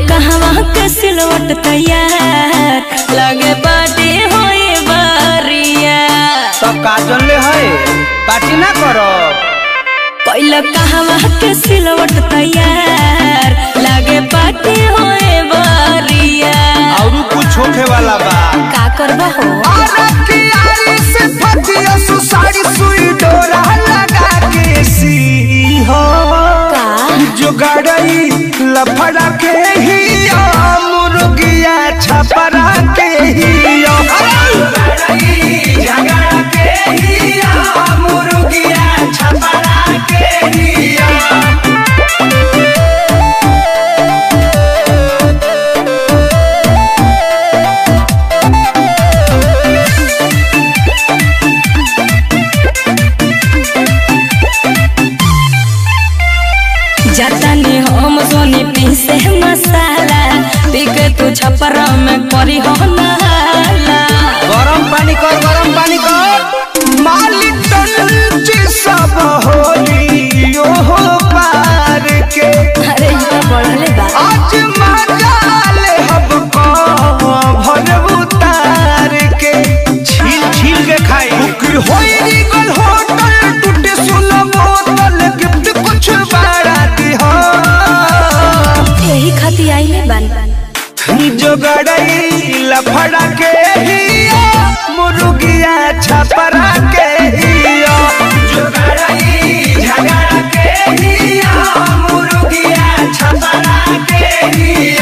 कहवा के सिलवट तैयार लगे बाटे होए बारिया तो काजल ले है पार्टी ना करो। कोइला कहवा के सिलवट तैयार लगे बाटे होए बारिया और कुछ होखे वाला बा का करबो हो आरी से फतिया सु साड़ी सुई डोरा लगा के सी हो का जो गाड़ी लफड़ा के ही मुर्गिया छपरा के ही झगड़ा के ही मुर्गिया छपरा के ही। जतने हम सोने पीसे मसाला पीके तू छपरा में करी हो नाला। गरम पानी कर मालिक टंची सब होली यो हो पार के। अरे ये बढ़ले बा आज मजाले हमको भर उतार के छील छील के खाई होई निकल होटल टूटे सुनो बोतल गिफ्ट कुछ बड़ा दी हो यही खाती आइले बन जो गड़ई लफड़ा के ही मुर्गिया छपरा के ही जो गड़ई झगड़ा के ही मुर्गिया छपरा के ही।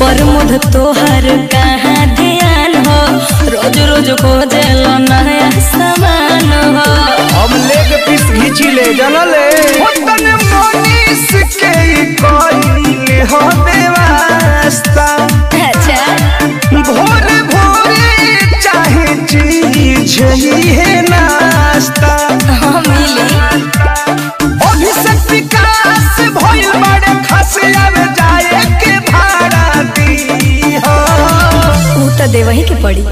प्रमोद तोहर कहाँ ध्यान हो रोज रोज खोजल नया सामान हो हम लेग पीस घीची ले जनले तन मनीष के कोई हो देवास्ता। अच्छा भोर भोरे चाहे चीज ही है नाश्ता हाँ मिली अभिषेक विकास भइल बड़े खसिया में जाए के भाड़ा दी हो ऊ तो देवही के पड़ी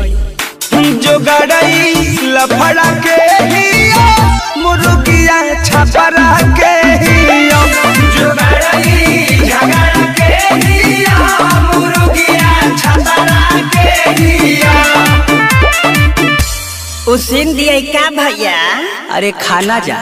जो गड़ई लफड़ा के ही मुर्गिया छपरा के ही जो गड़ई झगड़ा के ही मुर्गिया छपरा के ही। उसीन दिए क्या भैया? अरे खाना जा।